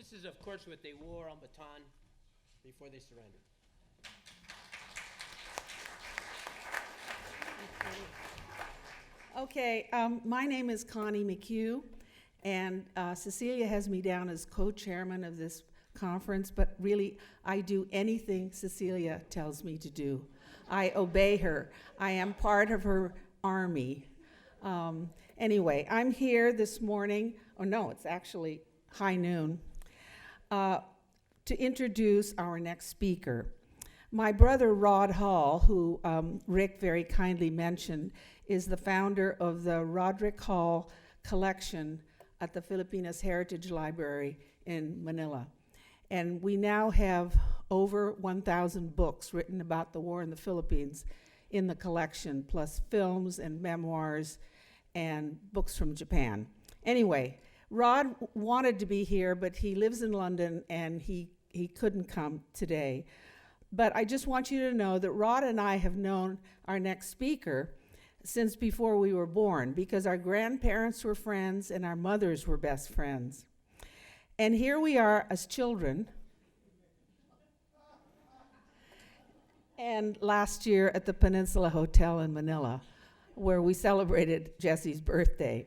This is, of course, what they wore on Bataan before they surrendered. Okay, my name is Connie McHugh, and Cecilia has me down as co-chairman of this conference, but really, I do anything Cecilia tells me to do. I obey her. I am part of her army. Anyway, I'm here this morning, no, it's actually high noon, to introduce our next speaker. My brother Rod Hall, who Rick very kindly mentioned, is the founder of the Roderick Hall Collection at the Filipinas Heritage Library in Manila. And we now have over 1,000 books written about the war in the Philippines in the collection, plus films and memoirs and books from Japan. Anyway, Rod wanted to be here, but he lives in London and he couldn't come today. But I just want you to know that Rod and I have known our next speaker since before we were born, because our grandparents were friends and our mothers were best friends. And here we are as children. And last year at the Peninsula Hotel in Manila, where we celebrated Jessie's birthday.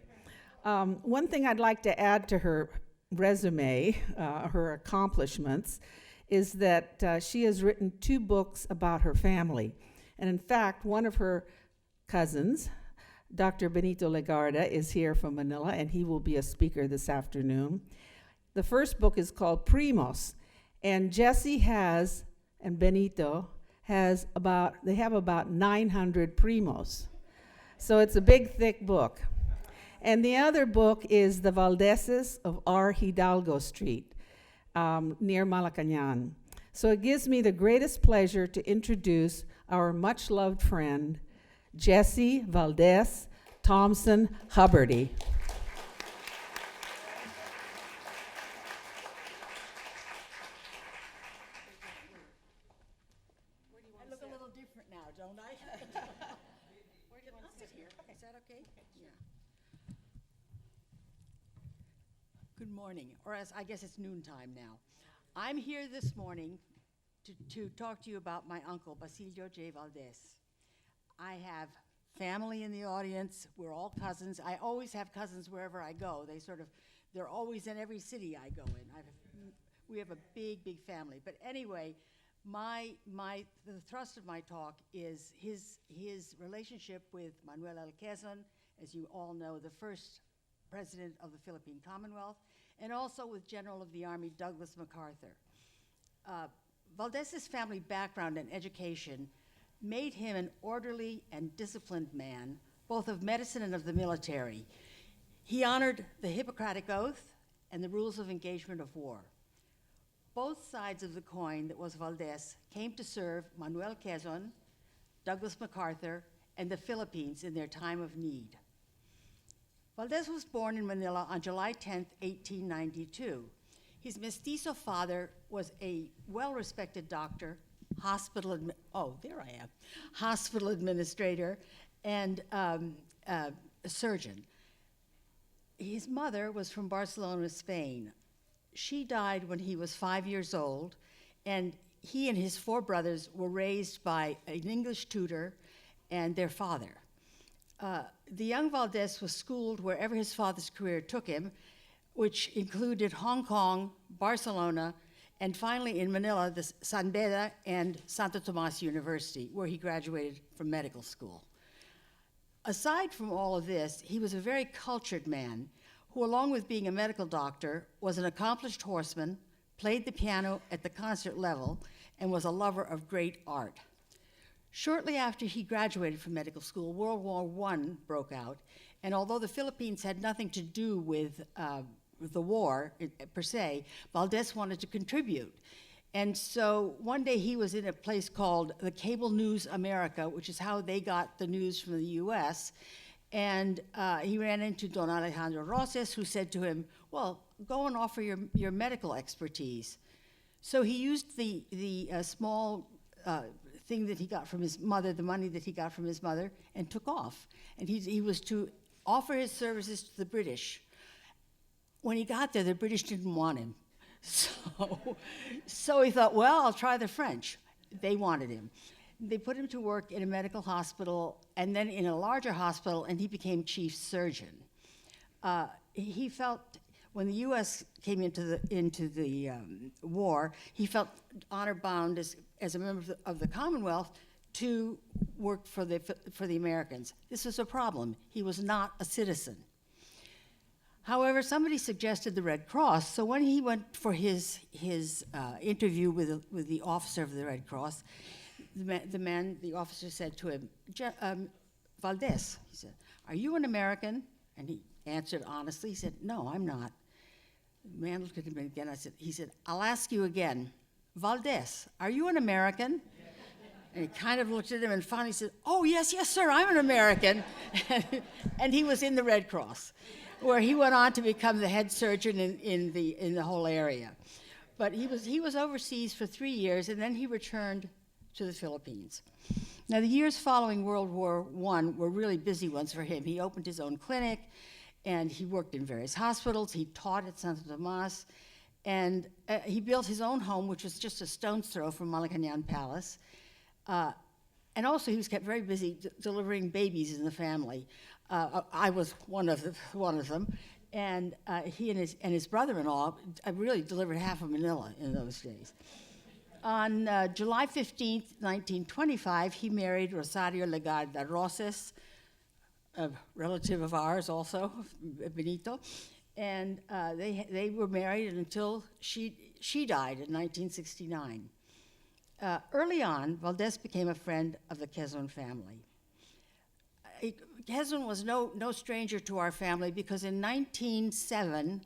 One thing I'd like to add to her resume, her accomplishments, is that she has written 2 books about her family. And in fact, one of her cousins, Dr. Benito Legarda, is here from Manila, and he will be a speaker this afternoon. The first book is called Primos, and Jessie has, and Benito has they have about 900 primos. So it's a big, thick book. And the other book is The Valdezes of R. Hidalgo Street, near Malacañan. So it gives me the greatest pleasure to introduce our much-loved friend, Jessie Valdez Thompson Huberty. I look a little different now, don't I? Where do you want to sit here? Is that okay? Yeah. Good morning, or as I guess it's noontime now. I'm here this morning to talk to you about my uncle, Basilio J. Valdez. I have family in the audience. We're all cousins. I always have cousins wherever I go. They're always in every city I go in. We have a big, big family. But anyway, the thrust of my talk is his relationship with Manuel L. Quezon, as you all know, the first president of the Philippine Commonwealth, and also with General of the Army Douglas MacArthur. Valdez's family background and education made him an orderly and disciplined man, both of medicine and of the military. He honored the Hippocratic Oath and the rules of engagement of war. Both sides of the coin that was Valdez came to serve Manuel Quezon, Douglas MacArthur, and the Philippines in their time of need. Valdez was born in Manila on July 10, 1892. His mestizo father was a well-respected doctor, hospital administrator, and a surgeon. His mother was from Barcelona, Spain. She died when he was 5 years old, and he and his 4 brothers were raised by an English tutor and their father. The young Valdez was schooled wherever his father's career took him, which included Hong Kong, Barcelona, and finally in Manila, the San Beda and Santo Tomas University, where he graduated from medical school. Aside from all of this, he was a very cultured man who, along with being a medical doctor, was an accomplished horseman, played the piano at the concert level, and was a lover of great art. Shortly after he graduated from medical school, World War I broke out, and although the Philippines had nothing to do with the war per se, Valdez wanted to contribute. And so one day he was in a place called the Cable News America, which is how they got the news from the US, and he ran into Don Alejandro Roses, who said to him, well, go and offer your medical expertise. So he used the small thing that he got from his mother, the money that he got from his mother, and took off. And he was to offer his services to the British. When he got there, the British didn't want him. So he thought, well, I'll try the French. They wanted him. They put him to work in a medical hospital and then in a larger hospital, and he became chief surgeon. He felt, when the U.S. came into the war, he felt honor-bound as a member of the Commonwealth to work for the Americans. This was a problem. He was not a citizen. However, somebody suggested the Red Cross, so when he went for his interview with the officer of the Red Cross, the officer said to him, Valdez, he said, "Are you an American?" And he answered honestly. He said, "No, I'm not." The man looked at him again. He said, "I'll ask you again. Valdez, are you an American?" And he kind of looked at him and finally said, "Oh, yes, sir, I'm an American." And he was in the Red Cross, where he went on to become the head surgeon in the whole area. But he was overseas for 3 years, and then he returned to the Philippines. Now, the years following World War I were really busy ones for him. He opened his own clinic, and he worked in various hospitals. He taught at Santo Tomas, and he built his own home, which was just a stone's throw from Malacañang Palace. And also, he was kept very busy delivering babies in the family. I was one of them, and he and his brother-in-law really delivered half of Manila in those days. On July 15th, 1925, he married Rosario Legarda Roses, a relative of ours also, Benito, and they were married until she died in 1969. Early on, Valdez became a friend of the Quezon family. Quezon was no stranger to our family because in 1907,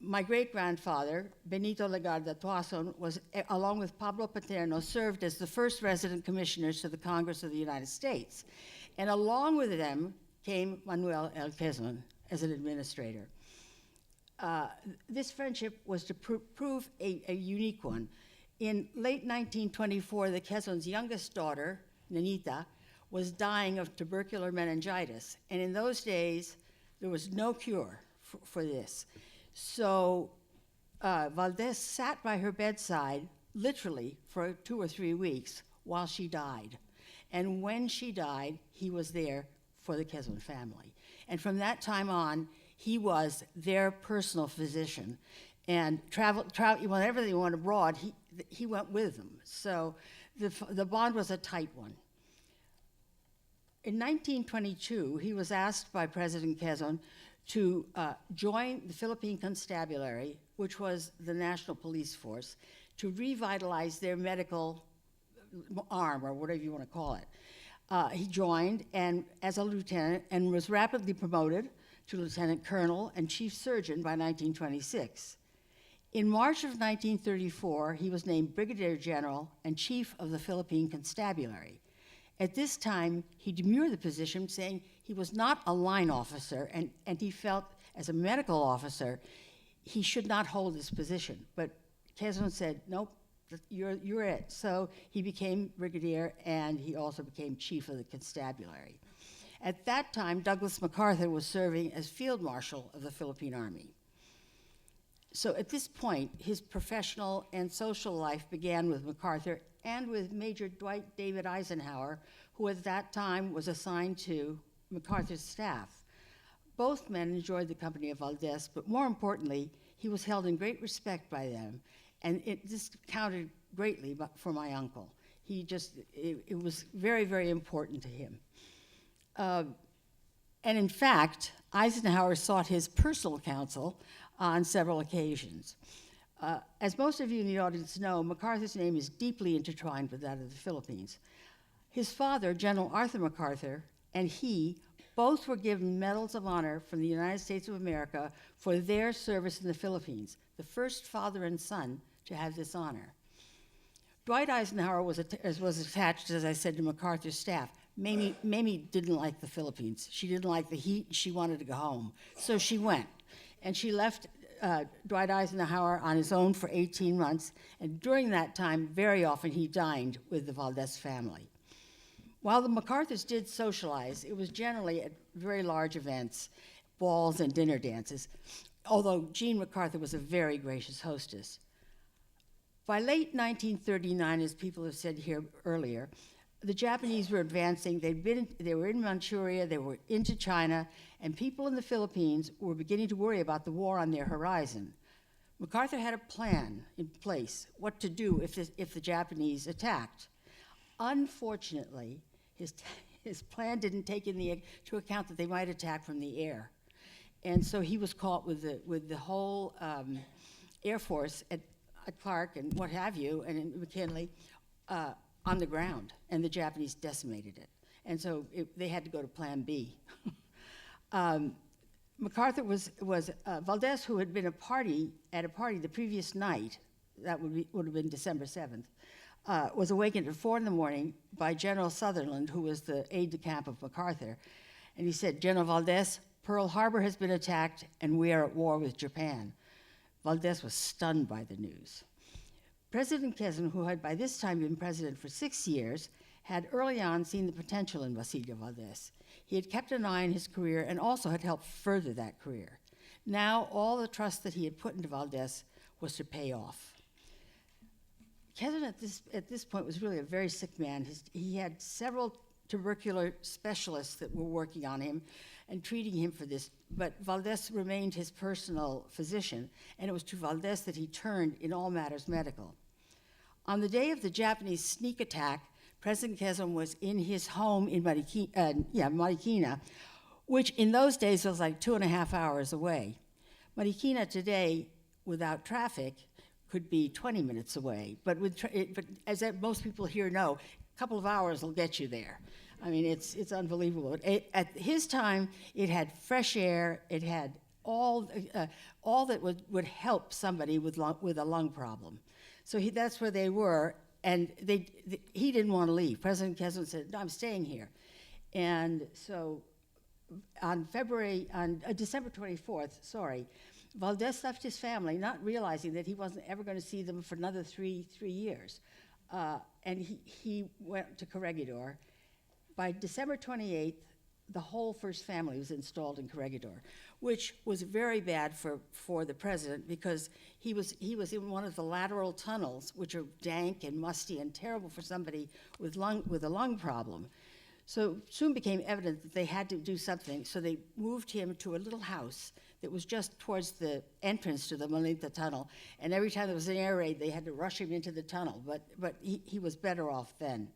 my great-grandfather, Benito Legarda Tuason, was, along with Pablo Paterno, served as the first resident commissioners to the Congress of the United States. And along with them came Manuel L. Quezon as an administrator. This friendship was to prove a unique one. In late 1924, the Quezon's youngest daughter, Nenita, was dying of tubercular meningitis. And in those days, there was no cure for this. So Valdez sat by her bedside, literally, for 2 or 3 weeks while she died. And when she died, he was there for the Quezon family. And from that time on, he was their personal physician. And whenever they went abroad, he went with them. So the bond was a tight one. In 1922, he was asked by President Quezon to join the Philippine Constabulary, which was the national police force, to revitalize their medical arm, or whatever you want to call it. He joined and as a lieutenant and was rapidly promoted to lieutenant colonel and chief surgeon by 1926. In March of 1934, he was named brigadier general and chief of the Philippine Constabulary. At this time, he demurred the position, saying he was not a line officer, and he felt, as a medical officer, he should not hold this position. But Quezon said, "Nope, you're it." So he became brigadier, and he also became chief of the constabulary. At that time, Douglas MacArthur was serving as field marshal of the Philippine Army. So at this point, his professional and social life began with MacArthur and with Major Dwight David Eisenhower, who at that time was assigned to MacArthur's staff. Both men enjoyed the company of Valdez, but more importantly, he was held in great respect by them, and this counted greatly for my uncle. It was very, very important to him. And in fact, Eisenhower sought his personal counsel on several occasions. As most of you in the audience know, MacArthur's name is deeply intertwined with that of the Philippines. His father, General Arthur MacArthur, and he both were given medals of honor from the United States of America for their service in the Philippines, the first father and son to have this honor. Dwight Eisenhower was attached, as I said, to MacArthur's staff. Mamie didn't like the Philippines. She didn't like the heat, and she wanted to go home. So she went, and she left Dwight Eisenhower on his own for 18 months, and during that time, very often he dined with the Valdez family. While the MacArthurs did socialize, it was generally at very large events, balls and dinner dances. although Jean MacArthur was a very gracious hostess. By late 1939, as people have said here earlier, the Japanese were advancing. They were in Manchuria, they were into China, and people in the Philippines were beginning to worry about the war on their horizon. MacArthur had a plan in place, what to do if the Japanese attacked. Unfortunately, his plan didn't take into account that they might attack from the air. And so he was caught with the whole Air Force at Clark and what have you, and in McKinley, on the ground, and the Japanese decimated it. And so they had to go to Plan B. MacArthur was Valdez, who had been at a party the previous night, that would have been December 7th, was awakened at 4 in the morning by General Sutherland, who was the aide-de-camp of MacArthur. And he said, "General Valdez, Pearl Harbor has been attacked, and we are at war with Japan." Valdez was stunned by the news. President Quezon, who had by this time been president for 6 years, had early on seen the potential in Basilio Valdez. He had kept an eye on his career and also had helped further that career. Now, all the trust that he had put into Valdez was to pay off. Quezon at this point was really a very sick man. He had several tubercular specialists that were working on him and treating him for this, but Valdez remained his personal physician, and it was to Valdez that he turned in all matters medical. On the day of the Japanese sneak attack, President Quezon was in his home in Marikina, which in those days was like 2.5 hours away. Marikina today, without traffic, could be 20 minutes away, but as most people here know, a couple of hours will get you there. I mean, it's unbelievable. At his time, it had fresh air. It had all that would help somebody with a lung problem. So that's where they were, and he didn't want to leave. President Quezon said, "No, I'm staying here." And so on December 24th, Valdez left his family, not realizing that he wasn't ever going to see them for another three years. And he went to Corregidor. By December 28th, the whole first family was installed in Corregidor, which was very bad for the president because he was in one of the lateral tunnels, which are dank and musty and terrible for somebody with a lung problem. So soon became evident that they had to do something, so they moved him to a little house that was just towards the entrance to the Malinta tunnel, and every time there was an air raid, they had to rush him into the tunnel, but he was better off then.